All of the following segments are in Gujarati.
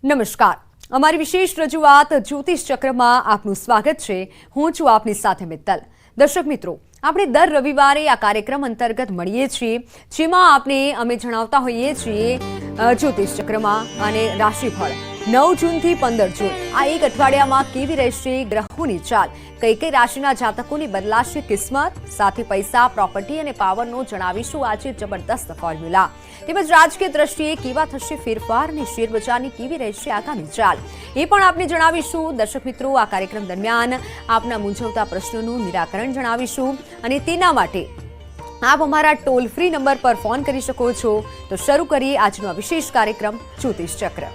નમસ્કાર, અમારી વિશેષ રજૂઆત જ્યોતિષ ચક્રમાં આપનું સ્વાગત છે। હું છું આપની સાથે મિત્તલ। દર્શક મિત્રો, આપણે દર રવિવારે આ કાર્યક્રમ અંતર્ગત મળીએ છીએ, જેમાં અમે જણાવતા હોઈએ છીએ જ્યોતિષ ચક્રમાં અને રાશિફળ 9 જૂનથી 15 જૂન આ એક અઠવાડિયામાં કેવી રહેશે ગ્રહોની ચાલ, કઈ કઈ રાશિના જાતકોની બદલાશે કિસ્મત, સાથે પૈસા, પ્રોપર્ટી અને પાવરનો જણાવીશું આજે જબરદસ્ત ફોર્મ્યુલા। તેમજ રાજકીય દ્રષ્ટિએ કેવા થશે ફેરફાર અને શેરબજારની કેવી રહેશે આગામી ચાલ એ પણ આપને જણાવીશું। દર્શક મિત્રો, આ કાર્યક્રમ દરમિયાન આપના મૂંઝવતા પ્રશ્નોનું નિરાકરણ જણાવીશું અને તેના માટે આપ અમારા ટોલ ફ્રી નંબર પર ફોન કરી શકો છો। તો શરૂ કરીએ આજનો આ વિશેષ કાર્યક્રમ જ્યોતિષ ચક્ર।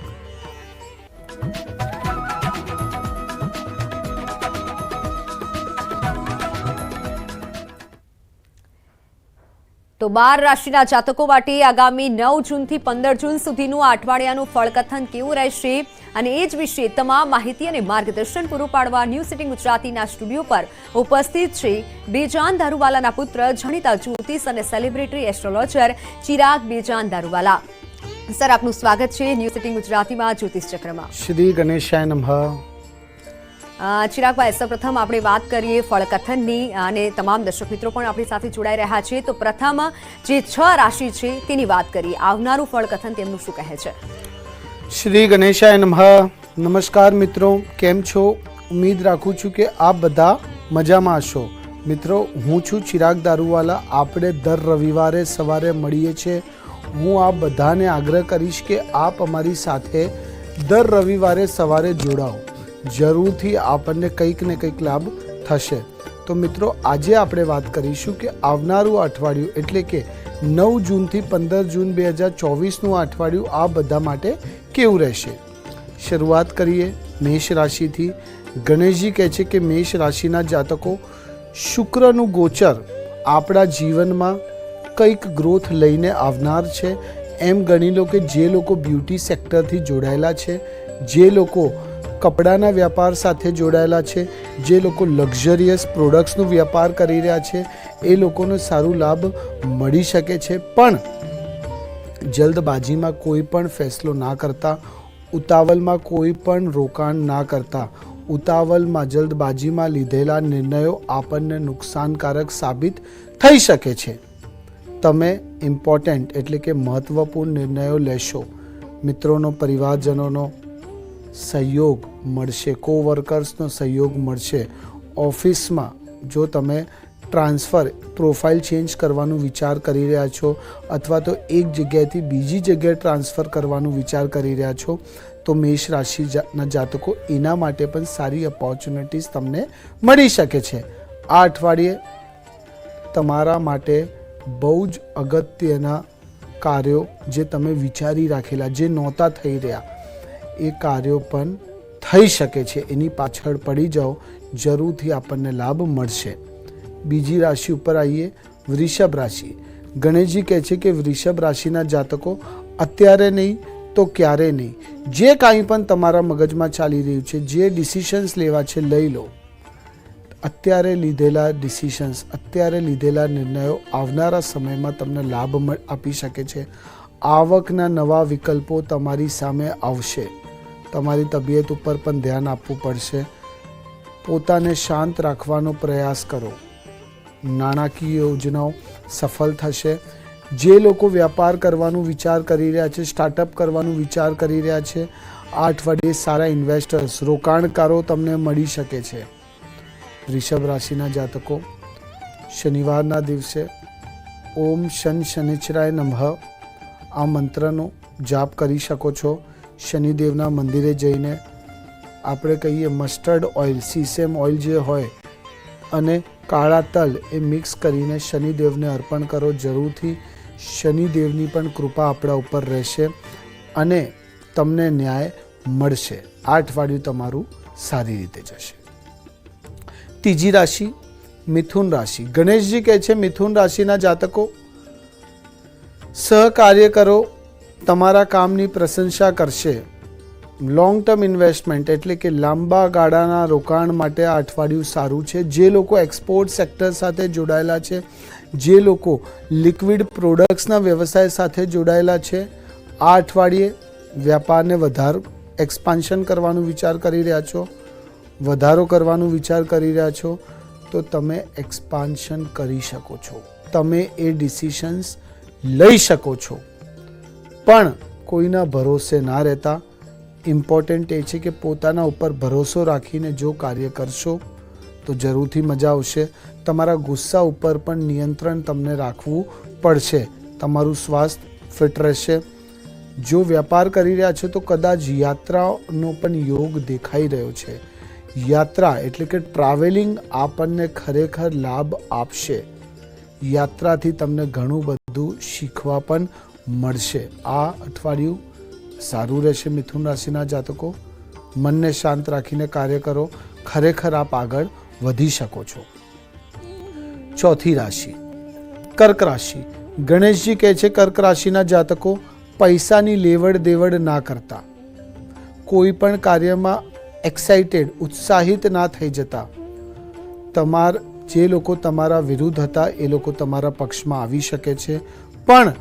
તો 12 રાશિના જાતકો માટે આગામી 9 જૂનથી 15 જૂન સુધીનું આ અઠવાડિયાનું ફળકથન કેવું રહેશે અને એ જ વિશે તમામ માહિતી અને માર્ગદર્શન પૂરું પાડવા ન્યૂઝ સિટી ગુજરાતીના સ્ટુડિયો પર ઉપસ્થિત છે બેજાન દારૂવાલાના પુત્ર, જાણીતા જ્યોતિષ અને સેલિબ્રિટી એસ્ટ્રોલોજર ચિરાગ બેજાન દારૂવાલા। સર, આપનું સ્વાગત છે ન્યૂઝ સિટી ગુજરાતીમાં જ્યોતિષ ચક્રમાં। શ્રી ગણેશાય નમઃ। ચિરાગભાઈ, સૌપ્રથમ આપણે વાત કરીએ ફળકથનની અને તમામ દર્શક મિત્રો પણ આપણી સાથે જોડાઈ રહ્યા છે। તો પ્રથમ જે 6 રાશિ છે તેની વાત કરીએ, આવનારું ફળકથન તેમનું શું કહે છે? શ્રી ગણેશાય નમઃ। નમસ્કાર મિત્રો, કેમ છો? ઉમ્મીદ રાખું છું કે આપ બધા મજામાં હશો। મિત્રો, હું છું ચિરાગ દારૂવાલા। આપણે દર રવિવારે સવારે મળીએ છીએ। હું આપ બધાને આગ્રહ કરીશ કે આપ અમારી સાથે દર રવિવારે સવારે જોડાઓ, જરૂરથી આપણને કંઈક ને કંઈક લાભ થશે। તો મિત્રો, આજે આપણે વાત કરીશું કે આવનારું અઠવાડિયું એટલે કે 9 જૂનથી 15 જૂન 2024નું અઠવાડિયું આ બધા માટે કેવું રહેશે। શરૂઆત કરીએ મેષ રાશિથી। ગણેશજી કહે છે કે મેષ રાશિના જાતકો, શુક્રનું ગોચર આપણા જીવનમાં કંઈક ગ્રોથ લઈને આવનાર છે। એમ ગણી લો કે જે લોકો બ્યુટી સેક્ટરથી જોડાયેલા છે, જે લોકો કપડાના વ્યાપાર સાથે જોડાયેલા છે, જે લોકો લક્ઝરિયસ પ્રોડક્ટ્સનો વ્યાપાર કરી રહ્યા છે, એ લોકોને સારું લાભ મળી શકે છે। પણ જલ્દબાજીમાં કોઈ પણ ફેસલો ના કરતા, ઉતાવળમાં કોઈ પણ રોકાણ ના કરતા, ઉતાવળમાં જલ્દબાજીમાં લીધેલા નિર્ણયો આપણને નુકસાનકારક સાબિત થઈ શકે છે। તમે ઇમ્પોર્ટન્ટ એટલે કે મહત્વપૂર્ણ નિર્ણયો લેશો। મિત્રોનો, પરિવારજનોનો સહયોગ મળશે, કોવર્કર્સનો સહયોગ મળશે। ઓફિસમાં જો તમે ટ્રાન્સફર, પ્રોફાઇલ ચેન્જ કરવાનું વિચાર કરી રહ્યા છો અથવા તો એક જગ્યાએથી બીજી જગ્યાએ ટ્રાન્સફર કરવાનું વિચાર કરી રહ્યા છો, તો મેષ રાશિના જાતકો એના માટે પણ સારી ઓપોર્ચ્યુનિટીઝ તમને મળી શકે છે। આ અઠવાડિયે તમારા માટે બહુ જ અગત્યના કાર્યો જે તમે વિચારી રાખેલા, જે નહોતા થઈ રહ્યા, એ કાર્યો પણ થઈ શકે છે। એની પાછળ પડી જાઓ, જરૂરથી આપણને લાભ મળશે। બીજી રાશિ ઉપર આવીએ, વૃષભ રાશિ। ગણેશજી કહે છે કે વૃષભ રાશિના જાતકો, અત્યારે નહીં તો ક્યારે નહીં, જે કાંઈ પણ તમારા મગજમાં ચાલી રહ્યું છે, જે ડિસિશન્સ લેવા છે લઈ લો। અત્યારે લીધેલા ડિસિશન્સ, અત્યારે લીધેલા નિર્ણયો આવનારા સમયમાં તમને લાભ આપી શકે છે। આવકના નવા વિકલ્પો તમારી સામે આવશે। તમારી તબિયત ઉપર પણ ધ્યાન આપવું પડશે। પોતાને શાંત રાખવાનો પ્રયાસ કરો। નાણાકીય યોજનાઓ સફળ થશે। જે લોકો વ્યાપાર કરવાનું વિચાર કરી રહ્યા છે, સ્ટાર્ટઅપ કરવાનું વિચાર કરી રહ્યા છે, આ અઠવાડિયે સારા ઇન્વેસ્ટર્સ, રોકાણકારો તમને મળી શકે છે। વૃષભ રાશિના જાતકો, શનિવારના દિવસે ઓમ શનિશ્ચરાય નમઃ આ મંત્રનો જાપ કરી શકો છો। શનિદેવના મંદિરે જઈને આપણે કહીએ મસ્ટર્ડ ઓઇલ, સીસેમ ઓઇલ જે હોય, અને કાળા તલ એ મિક્સ કરીને શનિદેવને અર્પણ કરો। જરૂરથી શનિદેવની પણ કૃપા આપણા ઉપર રહેશે અને તમને ન્યાય મળશે। આ અઠવાડિયું તમારું સારી રીતે જશે। ત્રીજી રાશિ મિથુન રાશિ। ગણેશજી કહે છે મિથુન રાશિના જાતકો, સહકાર્યકરો તમારા કામની પ્રશંસા કરશે। લોંગ ટર્મ ઇન્વેસ્ટમેન્ટ એટલે કે લાંબા ગાળાના રોકાણ માટે આ અઠવાડિયું સારું છે। જે લોકો એક્સપોર્ટ સેક્ટર સાથે જોડાયેલા છે, જે લોકો લિક્વિડ પ્રોડક્ટ્સના વ્યવસાય સાથે જોડાયેલા છે, આ અઠવાડિયે વ્યાપારને વધારે એક્સપાન્શન કરવાનું વિચાર કરી રહ્યા છો, વધારો કરવાનું વિચાર કરી રહ્યા છો, તો તમે એક્સપાન્શન કરી શકો છો, તમે એ ડિસિશન્સ લઈ શકો છો. પણ કોઈના ભરોસે ના રહેતા. ઇમ્પોર્ટન્ટ એ છે કે પોતાના ઉપર ભરોસો રાખીને જો કાર્ય કરશો તો જરૂરથી મજા આવશે. તમારા ગુસ્સા ઉપર પણ નિયંત્રણ તમને રાખવું પડશે. તમારું સ્વાસ્થ્ય ફિટ રહેશે. જો વ્યાપાર કરી રહ્યા છો તો કદાચ યાત્રાનો પણ યોગ દેખાઈ રહ્યો છે. યાત્રા એટલે કે ટ્રાવેલિંગ આપણને ખરેખર લાભ આપશે. યાત્રાથી તમને ઘણું બધું શીખવા પણ મળશે. આ અઠવાડિયું સારું રહેશે મિથુન રાશિના જાતકો. મનને શાંત રાખીને કાર્ય કરો, ખરેખર આપ આગળ વધી શકો છો. ચોથી રાશિ કર્ક રાશિ. ગણેશજી કહે છે કર્ક રાશિના જાતકો, પૈસાની લેવડ દેવડ ના કરતા, કોઈ પણ કાર્યમાં એક્સાઇટેડ ઉત્સાહિત ના થઈ જતા. જે લોકો તમારા વિરુદ્ધ હતા એ લોકો તમારા પક્ષમાં આવી શકે છે, પણ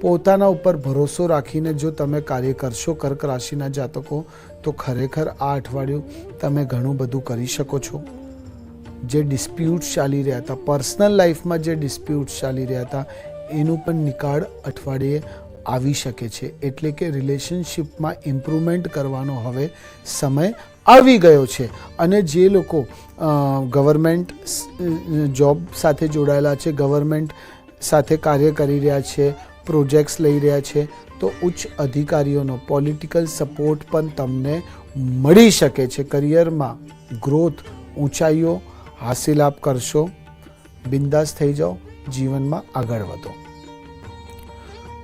પોતાના ઉપર ભરોસો રાખીને જો તમે કાર્ય કરશો કર્ક રાશિના જાતકો, તો ખરેખર આ અઠવાડિયું તમે ઘણું બધું કરી શકો છો. જે ડિસ્પ્યુટ ચાલી રહ્યા હતા, પર્સનલ લાઈફમાં જે ડિસ્પ્યુટ ચાલી રહ્યા હતા, એનું પણ નિકાળ અઠવાડિયે આવી શકે છે. એટલે કે રિલેશનશિપમાં ઇમ્પ્રુવમેન્ટ કરવાનો હવે સમય આવી ગયો છે. અને જે લોકો ગવર્મેન્ટ જોબ સાથે જોડાયેલા છે, ગવર્મેન્ટ સાથે કાર્ય કરી રહ્યા છે, પ્રોજેક્ટ્સ લઈ રહ્યા છે, તો ઉચ્ચ અધિકારીઓનો પોલિટિકલ સપોર્ટ પણ તમને મળી શકે છે. કરિયરમાં ગ્રોથ, ઊંચાઈઓ હાસિલ આપ કરશો. બિંદાસ થઈ જાઓ, જીવનમાં આગળ વધો.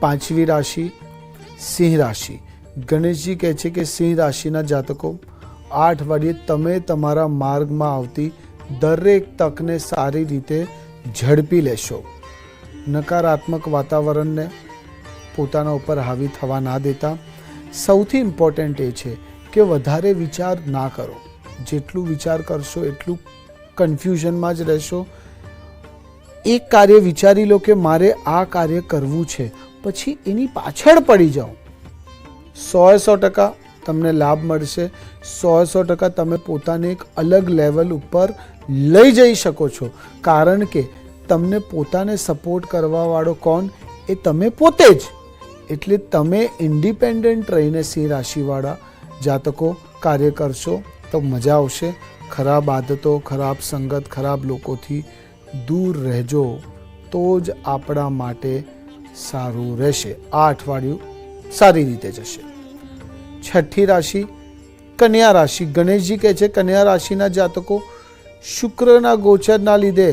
પાંચમી રાશિ સિંહ રાશિ. ગણેશજી કહે છે કે સિંહ રાશિના જાતકો, આ અઠવાડિયે તમે તમારા માર્ગમાં આવતી દરેક તકને સારી રીતે ઝડપી લેશો. નકારાત્મક વાતાવરણને પોતાના ઉપર હાવી થવા ના દેતા. સૌથી ઇમ્પોર્ટન્ટ એ છે કે વધારે વિચાર ના કરો. જેટલું વિચાર કરશો એટલું કન્ફ્યુઝનમાં જ રહેશો. એક કાર્ય વિચારી લો કે મારે આ કાર્ય કરવું છે, પછી એની પાછળ પડી જાઓ. 100% તમને લાભ મળશે. 100% તમે પોતાને એક અલગ લેવલ ઉપર લઈ જઈ શકો છો. કારણ કે તમને પોતાને સપોર્ટ કરવાવાળો કોણ? એ તમે પોતે જ. એટલે તમે ઇન્ડિપેન્ડન્ટ રહીને સિંહ રાશિવાળા જાતકો કાર્ય કરશો તો મજા આવશે. ખરાબ આદતો, ખરાબ સંગત, ખરાબ લોકોથી દૂર રહેજો, તો જ આપણા માટે સારું રહેશે. આ અઠવાડિયું સારી રીતે જશે. છઠ્ઠી રાશિ કન્યા રાશિ. ગણેશજી કહે છે કન્યા રાશિના જાતકો, શુક્રના ગોચરના લીધે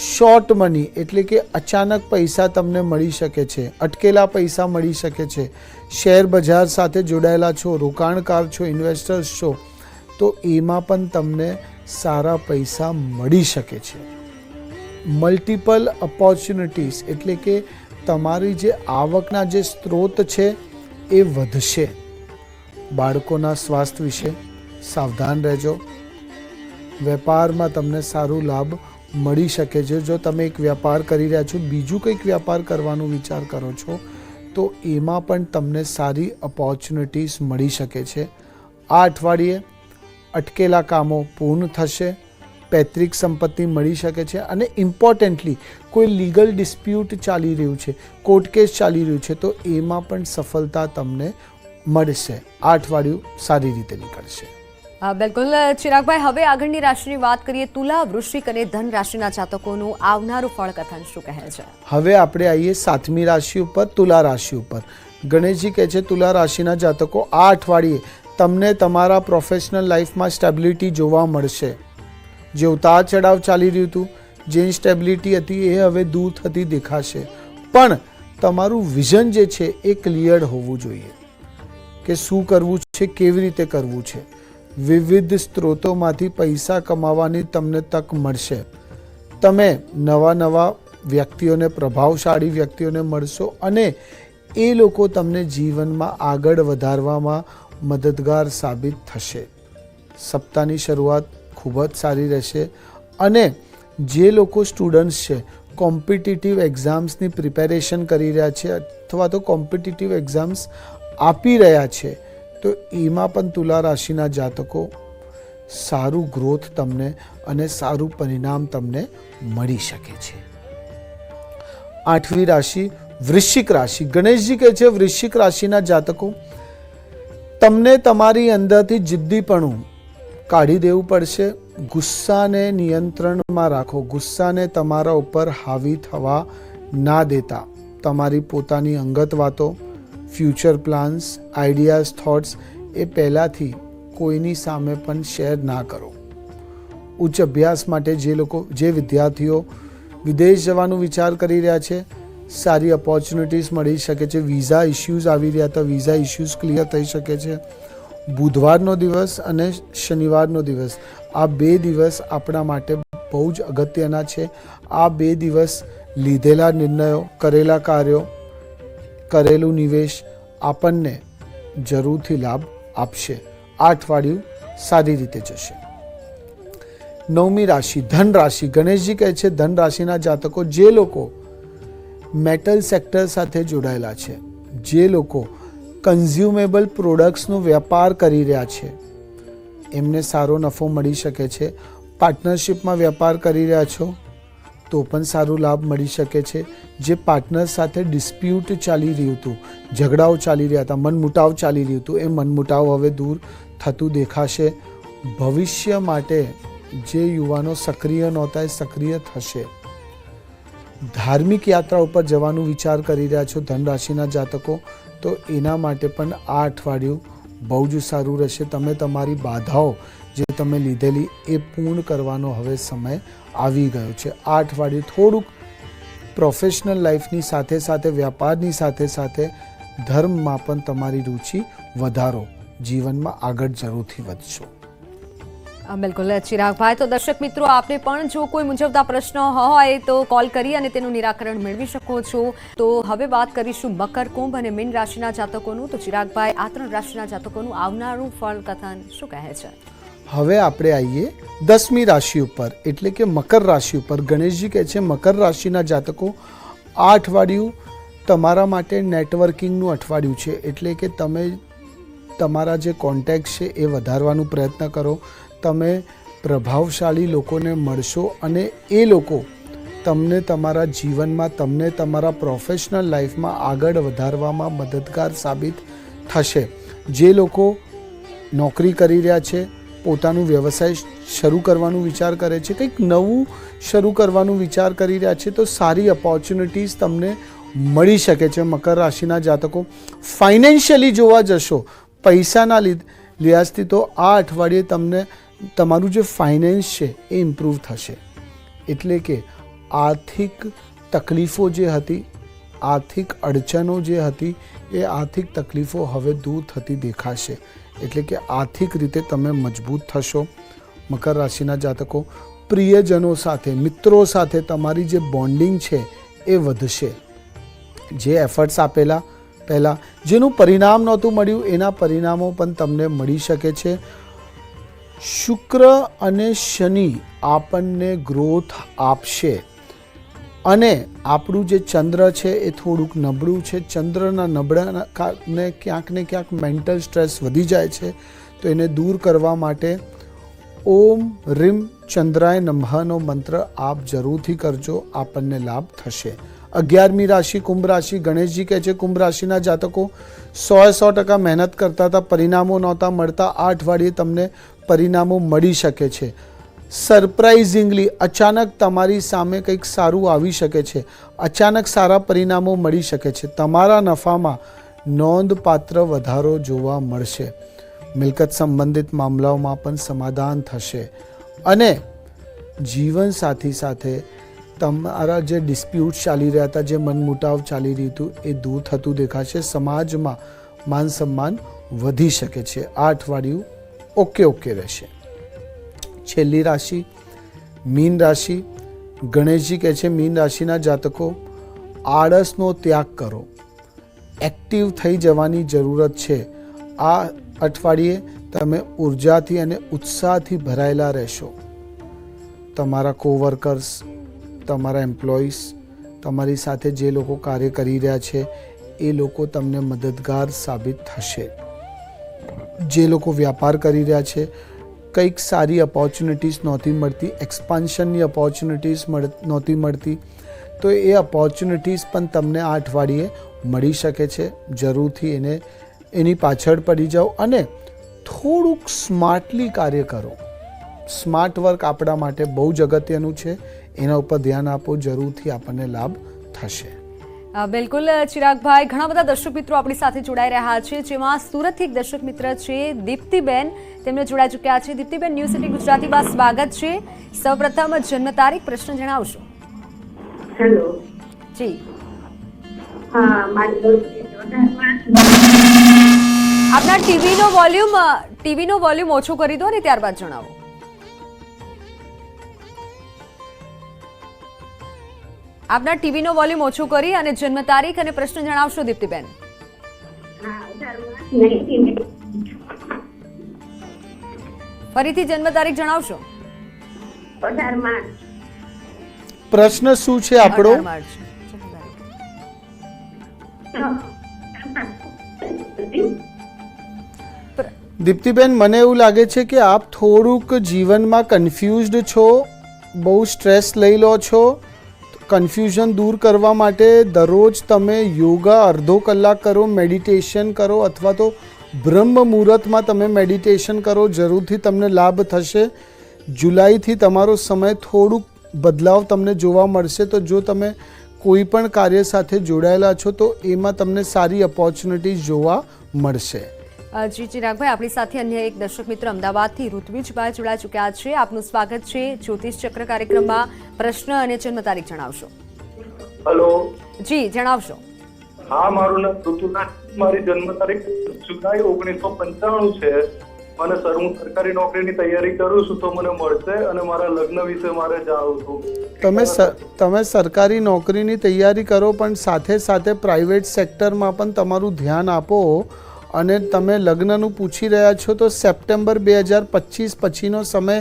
શોર્ટ મની એટલે કે અચાનક પૈસા તમને મળી શકે છે. અટકેલા પૈસા મળી શકે છે. શેર બજાર સાથે જોડાયેલા છો, રોકાણકાર છો, ઇન્વેસ્ટર્સ છો, તો એમાં પણ તમને સારા પૈસા મળી શકે છે. મલ્ટિપલ ઓપોર્ચ્યુનિટીઝ એટલે કે તમારી જે આવકના જે સ્ત્રોત છે એ વધશે. બાળકોના સ્વાસ્થ્ય વિશે સાવધાન રહેજો. વેપારમાં તમને સારું લાભ મળી શકે છે. જો તમે એક વ્યાપાર કરી રહ્યા છો, બીજું કંઈક વ્યાપાર કરવાનો વિચાર કરો છો, તો એમાં પણ તમને સારી ઓપોર્ચ્યુનિટીઝ મળી શકે છે. આ અઠવાડિયે અટકેલા કામો પૂર્ણ થશે. પૈતૃક સંપત્તિ મળી શકે છે. અને ઇમ્પોર્ટન્ટલી કોઈ લીગલ ડિસ્પ્યુટ ચાલી રહ્યું છે, કોર્ટ કેસ ચાલી રહ્યું છે, તો એમાં પણ સફળતા તમને મળશે. આ અઠવાડિયું સારી રીતે નીકળશે. બિલકુલ ચિરાગભાઈ, હવે આગળની રાશિની વાત કરીએ. તુલા, વૃશ્ચિક અને ધન રાશિના જાતકોનું આવનારું ફળ કથન શું કહે છે? હવે આપણે આવીએ સાતમી રાશિ ઉપર, તુલા રાશિ ઉપર. ગણેશજી કહે છે તુલા રાશિના જાતકો, આ અઠવાડિયે તમને તમારા પ્રોફેશનલ લાઈફમાં સ્ટેબિલિટી જોવા મળશે. જે ઉતાર ચઢાવ ચાલી રહ્યું હતું, જે સ્ટેબિલિટી હતી, એ હવે દૂર થતી દેખાશે. પણ તમારું વિઝન જે છે એ ક્લિયર હોવું જોઈએ કે શું કરવું છે, કેવી રીતે કરવું છે. વિવિધ સ્ત્રોતોમાંથી પૈસા કમાવાની તમને તક મળશે. તમે નવા વ્યક્તિઓને, પ્રભાવશાળી વ્યક્તિઓને મળશો અને એ લોકો તમને જીવનમાં આગળ વધારવામાં મદદગાર સાબિત થશે. સપ્તાહની શરૂઆત ખૂબ જ સારી રહેશે. અને જે લોકો સ્ટુડન્ટ્સ છે, કોમ્પિટિટિવ એક્ઝામ્સની પ્રિપેરેશન કરી રહ્યા છે અથવા તો કોમ્પિટિટિવ એક્ઝામ્સ આપી રહ્યા છે, તો એમાં પણ તુલા રાશિના જાતકો સારું ગ્રોથ તમને અને સારું પરિણામ તમને મળી શકે છે. 8મી રાશિ વૃશ્ચિક રાશિ. ગણેશજી કહે છે વૃશ્ચિક રાશિના જાતકો તમને તમારી અંદરથી જિદ્દીપણું કાઢી દેવું પડશે. ગુસ્સાને નિયંત્રણમાં રાખો. ગુસ્સાને તમારા ઉપર હાવી થવા ના દેતા. તમારી પોતાની અંગત વાતો, ફ્યુચર પ્લાન્સ, આઈડિયાઝ, થોટ્સ એ પહેલાંથી કોઈની સામે પણ શેર ના કરો. ઉચ્ચ અભ્યાસ માટે જે વિદ્યાર્થીઓ વિદેશ જવાનું વિચાર કરી રહ્યા છે, સારી ઓપોર્ચ્યુનિટીઝ મળી શકે છે. વિઝા ઇશ્યુઝ આવી રહ્યા હતા, વિઝા ઇશ્યુઝ ક્લિયર થઈ શકે છે. બુધવારનો દિવસ અને શનિવારનો દિવસ, આ 2 દિવસ આપણા માટે બહુ જ અગત્યના છે. આ 2 દિવસ લીધેલા નિર્ણયો, કરેલા કાર્યો, કરેલું નિવેશ આપણને જરૂરથી લાભ આપશે. આ અઠવાડિયું સારી રીતે જશે. 9મી રાશિ ધન રાશિ. ગણેશજી કહે છે ધન રાશિના જાતકો જે લોકો મેટલ સેક્ટર સાથે જોડાયેલા છે, જે લોકો કન્ઝ્યુમેબલ પ્રોડક્ટ્સનો વેપાર કરી રહ્યા છે, એમને સારો નફો મળી શકે છે. પાર્ટનરશિપમાં વેપાર કરી રહ્યા છો તો પણ સારો લાભ મળી શકે છે. જે પાર્ટનર સાથે ડિસ્પ્યુટ ચાલી રહ્યું હતું, ઝઘડાઓ ચાલી રહ્યા હતા, મનમુટાવ ચાલી રહ્યું હતું, એ મનમુટાવ હવે દૂર થતું દેખાશે. ભવિષ્ય માટે જે યુવાનો સક્રિય નહોતા એ સક્રિય થશે. ધાર્મિક યાત્રા ઉપર જવાનું વિચાર કરી રહ્યા છો ધન રાશિના જાતકો, તો એના માટે પણ આ અઠવાડિયું બહુ જ સારું રહેશે. તમે તમારી બાધાઓ જે તમે લીધેલી એ પૂર્ણ કરવાનો હવે સમય આવી ગયો છે. આ અઠવાડિયું થોડુંક પ્રોફેશનલ લાઈફની સાથે સાથે વ્યાપારની સાથે સાથે ધર્મમાં પણ તમારી રુચિ વધારો. જીવનમાં આગળ જરૂરથી વધશો. બિલકુલ ચિરાગભાઈ. તો દર્શક મિત્રો, આપને પણ જો કોઈ મૂંઝવતા પ્રશ્નો હોય તો કોલ કરી અને તેનું નિરાકરણ મેળવી શકો છો. તો હવે વાત કરીશું મકર, કુંભ અને મીન રાશિના જાતકોનું. તો ચિરાગભાઈ, આ 3 રાશિના જાતકોનું આવનારું ફળ કથન શું કહે છે? હવે આપણે આવીએ 10મી રાશિ ઉપર, એટલે કે મકર રાશિ ઉપર. ગણેશજી કહે છે મકર રાશિના જાતકો આ અઠવાડિયું તમારા માટે નેટવર્કિંગનું અઠવાડિયું છે. એટલે કે તમે તમારા જે કોન્ટેક્ટ છે એ વધારવાનો પ્રયત્ન કરો. તમે પ્રભાવશાળી લોકોને મળશો અને એ લોકો તમને તમારા જીવનમાં, તમને તમારા પ્રોફેશનલ લાઈફમાં આગળ વધારવામાં મદદગાર સાબિત થશે. જે લોકો નોકરી કરી રહ્યા છે, પોતાનું વ્યવસાય શરૂ કરવાનું વિચાર કરે છે, કંઈક નવું શરૂ કરવાનું વિચાર કરી રહ્યા છે, તો સારી ઓપોર્ચ્યુનિટીઝ તમને મળી શકે છે. મકર રાશિના જાતકો ફાઇનાન્શિયલી જોવા જશો, પૈસાના લિહાઝથી તો આ અઠવાડિયે તમને તમારું જે ફાઇનાન્સ છે એ ઇમ્પ્રૂવ થશે. એટલે કે આર્થિક તકલીફો જે હતી, આર્થિક અડચણો જે હતી, એ આર્થિક તકલીફો હવે દૂર થતી દેખાશે. એટલે કે આર્થિક રીતે તમે મજબૂત થશો. મકર રાશિના જાતકો પ્રિયજનો સાથે, મિત્રો સાથે તમારી જે બોન્ડિંગ છે એ વધશે. જે એફર્ટ્સ આપેલા પહેલાં જેનું પરિણામ નહોતું મળ્યું, એના પરિણામો પણ તમને મળી શકે છે. શુક્ર અને શનિ આપણને ગ્રોથ આપશે અને આપણું જે ચંદ્ર છે એ થોડુંક નબળું છે. ચંદ્રના નબળાના કારણે ક્યાંક ને ક્યાંક મેન્ટલ સ્ટ્રેસ વધી જાય છે. તો એને દૂર કરવા માટે ઓમ રીમ ચંદ્રાય નમઃનો મંત્ર આપ જરૂરથી કરજો, આપણને લાભ થશે. 11મી રાશિ કુંભ રાશિ. ગણેશજી કહે છે કુંભ રાશિના જાતકો 100% મહેનત કરતા હતા, પરિણામો નહોતા મળતા. આ અઠવાડિયે તમને પરિણામો મળી શકે છે. સરપ્રાઇઝિંગલી અચાનક તમારી સામે કંઈક સારું આવી શકે છે. અચાનક સારા પરિણામો મળી શકે છે. તમારા નફામાં નોંધપાત્ર વધારો જોવા મળશે. મિલકત સંબંધિત મામલાઓમાં પણ સમાધાન થશે અને જીવનસાથી સાથે તમારા જે ડિસ્પ્યુટ ચાલી રહ્યા હતા, જે મનમુટાવ ચાલી રહ્યું હતું, એ દૂર થતું દેખાશે. સમાજમાં માન સન્માન વધી શકે છે. આ અઠવાડિયું ઓકે રહેશે. છેલ્લી રાશિ મીન રાશિ. ગણેશજી કહે છે મીન રાશિના જાતકો આળસનો ત્યાગ કરો, એક્ટિવ થઈ જવાની જરૂરત છે. આ અઠવાડિયે તમે ઉર્જાથી અને ઉત્સાહથી ભરાયેલા રહેશો. તમારા કોવર્કર્સ, તમારા એમ્પ્લોઈઝ, તમારી સાથે જે લોકો કાર્ય કરી રહ્યા છે એ લોકો તમને મદદગાર સાબિત થશે. જે લોકો વ્યાપાર કરી રહ્યા છે, કંઈક સારી ઓપોર્ચ્યુનિટીઝ નહોતી મળતી, એક્સપાન્શનની ઓપોર્ચ્યુનિટીઝ નહોતી મળતી, તો એ ઓપોર્ચ્યુનિટીઝ પણ તમને આ અઠવાડિયે મળી શકે છે. જરૂરથી એની પાછળ પડી જાઓ અને થોડુંક સ્માર્ટલી કાર્ય કરો. સ્માર્ટ વર્ક આપણા માટે બહુ જ અગત્યનું છે. એના ઉપર ધ્યાન આપો, જરૂરથી આપણને લાભ થશે. બિલકુલ ચિરાગભાઈ, ઘણા બધા દર્શક મિત્રો આપણી સાથે જોડાઈ રહ્યા છે, જેમાં સુરતથી એક દર્શક મિત્ર છે દીપ્તિબેન, તેમને જોડાઈ ચૂક્યા છે. દીપ્તિબેન, ન્યૂઝ સિટી ગુજરાતીમાં સ્વાગત છે. સૌપ્રથમ જન્મ તારીખ, પ્રશ્ન જણાવશો. હેલો જી, આપના ટીવીનો વોલ્યુમ ઓછો કરી દો અને ત્યારબાદ જણાવો. આપના ટીવીનો વોલ્યુમ ઓછો કરી અને જન્મ તારીખ અને પ્રશ્ન જણાવશો દીપ્તિબેન. ફરીથી જન્મ તારીખ જણાવશો. પ્રશ્ન શું છે આપણો? 18 માર્ચ. દીપ્તિબેન, મને એવું લાગે છે કે આપ થોડુંક જીવનમાં કન્ફ્યુઝડ છો, બહુ સ્ટ્રેસ લઈ લો છો. કન્ફ્યુઝન દૂર કરવા માટે દરરોજ તમે યોગા અડધો કલાક કરો, મેડિટેશન કરો, અથવા તો બ્રહ્મ મુહૂર્તમાં તમે મેડિટેશન કરો. જરૂરથી તમને લાભ થશે. જુલાઈથી તમારો સમય થોડુંક બદલાવ તમને જોવા મળશે. તો જો તમે કોઈ પણ કાર્ય સાથે જોડાયેલા છો તો એમાં તમને સારી ઓપોર્ચ્યુનિટીઝ જોવા મળશે. જી ચિરાગભાઈ, આપણી સાથે અન્ય એક દર્શક મિત્ર અમદાવાદથી ઋત્વિજભાઈ જોડાઈ ચૂક્યા છે. આપનું સ્વાગત છે જ્યોતિષ ચક્ર કાર્યક્રમમાં. પ્રશ્ન અને જન્મ તારીખ જણાવશો. હેલો. જી, જણાવશો. હા, મારું નામ ઋતુનાથ. મારી જન્મ તારીખ જુલાઈ 1995 છે. અને સર, હું સરકારી નોકરીની તૈયારી કરું છું, તો મને મળશે. અને મારા લગ્ન વિશે મારે જાણવું હતું. તમે સરકારી નોકરીની તૈયારી કરો, પણ સાથે સાથે પ્રાઇવેટ સેક્ટરમાં પણ તમારું ધ્યાન આપો. અને તમે લગ્નનું પૂછી રહ્યા છો તો સપ્ટેમ્બર 2025 પછીનો સમય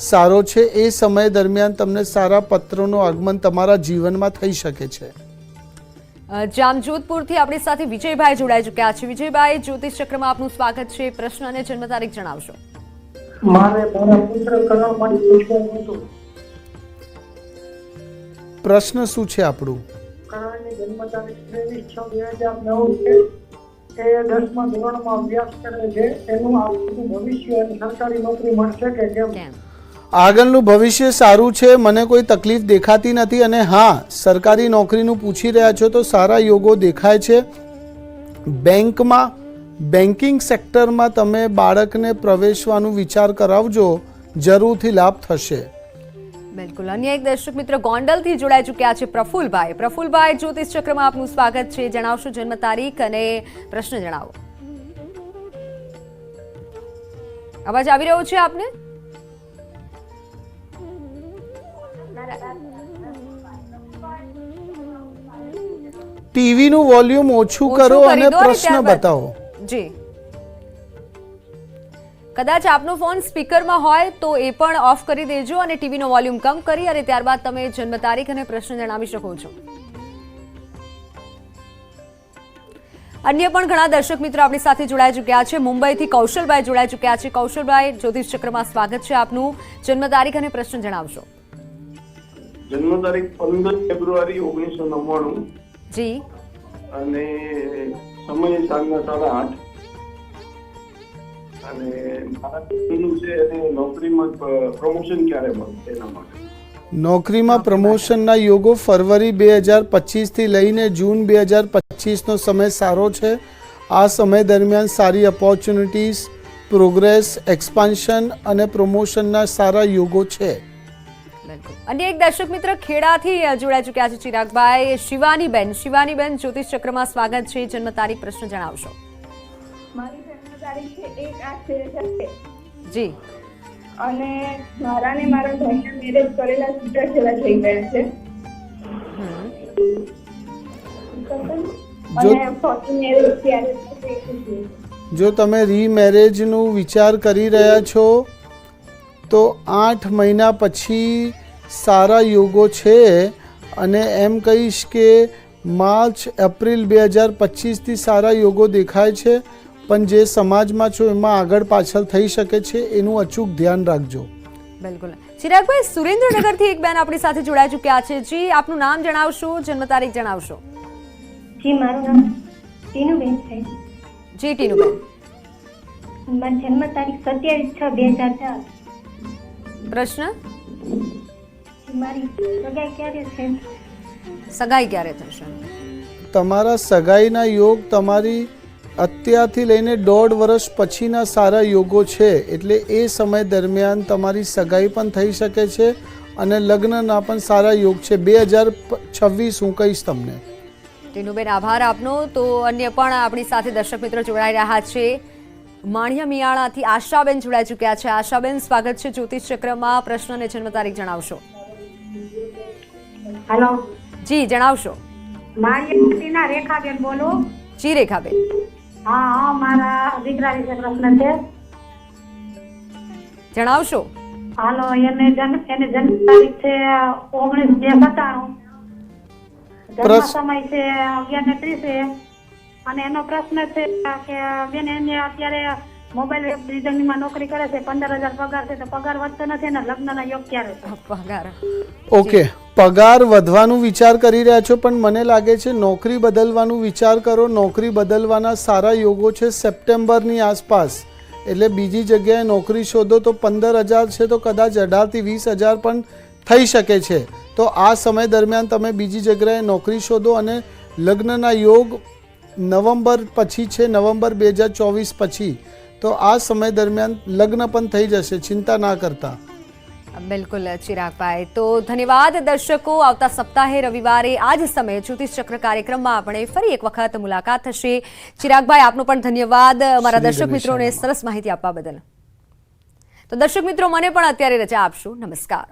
સારો છે. એ સમય દરમિયાન તમને સારા પત્રોનું આગમન તમારા જીવનમાં થઈ શકે છે. જામજોધપુરથી આપણી સાથે વિજયભાઈ જોડાઈ ચૂક્યા છે. વિજયભાઈ, જ્યોતિષ ચક્રમાં આપનું સ્વાગત છે. પ્રશ્ન અને જન્મ તારીખ જણાવશો. મારે મારા પુત્ર કરણ માટે પૂછવાનું હતું. પ્રશ્ન શું છે આપણું? કરણની જન્મ તારીખ 23/6/2009 છે. એ 10મા ધોરણમાં અભ્યાસ કરે છે. એનું આગળનું ભવિષ્ય અને સરકારી નોકરી મળશે કે કેમ? આગળનું ભવિષ્ય સારું છે, મને કોઈ તકલીફ દેખાતી નથી. અને હા, સરકારી નોકરીનું પૂછી રહ્યા છો તો સારા યોગો દેખાય છે. બેન્કિંગ સેક્ટરમાં તમે બાળકને પ્રવેશવાનું વિચાર કરાવજો, જરૂરથી લાભ થશે. બિલકુલ. અન્ય એક દર્શક મિત્ર ગોંડલથી જોડાઈ ચૂક્યા છે, પ્રફુલભાઈ. પ્રફુલભાઈ, જ્યોતિષ ચક્રમાં આપનું સ્વાગત છે. જણાવશો જન્મ તારીખ અને પ્રશ્ન જણાવો. અવાજ આવી રહ્યો છે આપને? ટીવીનું વોલ્યુમ ઓછું કરો અને પ્રશ્ન બતાવો. જી, કદાચ આપનો ફોન સ્પીકરમાં હોય તો એ પણ ઓફ કરી દેજો અને ટીવીનો વોલ્યુમ કમ કરી અને ત્યારબાદ તમે જન્મ તારીખ અને પ્રશ્ન જણાવી શકો છો. અન્ય પણ ઘણા દર્શક મિત્રો આપણી સાથે જોડાઈ ચૂક્યા છે. મુંબઈથી કૌશલભાઈ જોડાઈ ચૂક્યા છે. કૌશલભાઈ, જ્યોતિષ ચક્રમાં સ્વાગત છે આપનું. જન્મ તારીખ અને પ્રશ્ન જણાવશો. જન્મ તારીખ 15 ફેબ્રુઆરી 1999. જી. અને સમય સાંજના 8:30. અને મારા દીકરીનું છે અને નોકરીમાં પ્રમોશન ક્યારે મળશે એના માટે. નોકરીમાં પ્રમોશનના યોગો ફરવરી 2025 થી લઈને જૂન 2025 નો સમય સારો છે. આ સમય દરમિયાન સારી ઓપોર્ચ્યુનિટીઝ, પ્રોગ્રેસ, એક્સપાન્શન અને પ્રમોશનના સારા યોગો છે. અન્ય એક દર્શક મિત્ર ખેડાથી જોડાઈ ચૂક્યા છે, ચિરાગભાઈ. શિવાનીબેન, જ્યોતિષ ચક્રમાં સ્વાગત છે. જન્મ તારીખ, પ્રશ્ન જણાવશો. મારી જન્મ તારીખ છે 1/8/2006. જી. અને મારા ને મારા ભાઈના મેરેજ કરેલા છૂટાછેડા થઈ ગયા છે. અને ફોર્ટી મેરેજ ત્યારે છે. જો તમે રીમેરેજનું વિચાર કરી રહ્યા છો તો 8 મહિના પછી સારા યોગો છે. અને એમ કહીશ કે માર્ચ એપ્રિલ 2025 થી સારા યોગો દેખાય છે. પણ જે સમાજમાં છો એમાં આગળ પાછળ થઈ શકે છે, એનું અચૂક ધ્યાન રાખજો. બિલકુલ. ચિરાગભાઈ, સુરેન્દ્રનગરથી એક બેન આપણી સાથે જોડાઈ ચૂક્યા છે. જી, આપનું નામ જણાવશો, જન્મ તારીખ જણાવશો. જી, મારું નામ ટીનુબેન છે. જી ટીનુબેન, મારી જન્મ તારીખ 27/6/2004. પ્રશ્ન? મારી સગાઈ ક્યારે છે? સગાઈ ક્યારે થશે? તમારા સગાઈના યોગ તમારી અત્યારથી લઈને 1.5 વર્ષ પછીના સારા યોગો છે, એટલે એ સમય દરમિયાન તમારી સગાઈ પણ થઈ શકે છે અને લગ્નના પણ સારા યોગ છે. 2026 હું કહીશ તમને. ટીનુબેન, આભાર આપનો. તો અન્ય પણ આપણી સાથે દર્શક મિત્રો જોડાઈ રહ્યા છે. માણિયા મિયાણાથી આશાબેન જોડાઈ ચૂક્યા છે. આશાબેન, સ્વાગત છે જ્યોતિષ ચક્રમાં. પ્રશ્ન અને જન્મ તારીખ જણાવશો. હેલો, જી, જણાવશો. મારી રેખાબેન બોલો. જી રેખાબેન, હા, મારા દીકરા વિશે પ્રશ્ન છે. જણાવશો. હાલો, એની જન્મ તારીખ છે 19/2/97. જન્મ સમય છે 11:30 અને એનો પ્રશ્ન છે કે બેન એને અત્યારે મોબાઈલ વેબ ડિઝાઇનિંગમાં નોકરી કરે છે, 15,000 પગાર છે, તો પગાર વધતો નથી અને લગ્નના યોગ ક્યારે છે? પગાર. ઓકે, પગાર વધવાનું વિચાર કરી રહ્યા છો, પણ મને લાગે છે નોકરી બદલવાનું વિચાર કરો. નોકરી બદલવાના સારા યોગો છે સપ્ટેમ્બરની આસપાસ. એટલે બીજી જગ્યાએ નોકરી શોધો તો 15,000 છે તો કદાચ 18,000 થી 20,000 પણ થઈ શકે છે. તો આ સમય દરમિયાન તમે બીજી જગ્યાએ નોકરી શોધો અને લગ્નના યોગ નવેમ્બર પછી છે, નવેમ્બર 2024 પછી. તો આ સમય દરમિયાન લગ્ન પણ થઈ જશે, ચિંતા ના કરતા. બિલકુલ ચિરાગભાઈ. તો ધન્યવાદ દર્શકો. આવતા સપ્તાહે રવિવારે આ જ સમયે જ્યોતિષ ચક્ર કાર્યક્રમમાં આપણે ફરી એક વખત મુલાકાત થશે. ચિરાગભાઈ, આપનો પણ ધન્યવાદ અમારા દર્શક મિત્રોને સરસ માહિતી આપવા બદલ. તો દર્શક મિત્રો, મને પણ અત્યારે રજા આપશો. નમસ્કાર.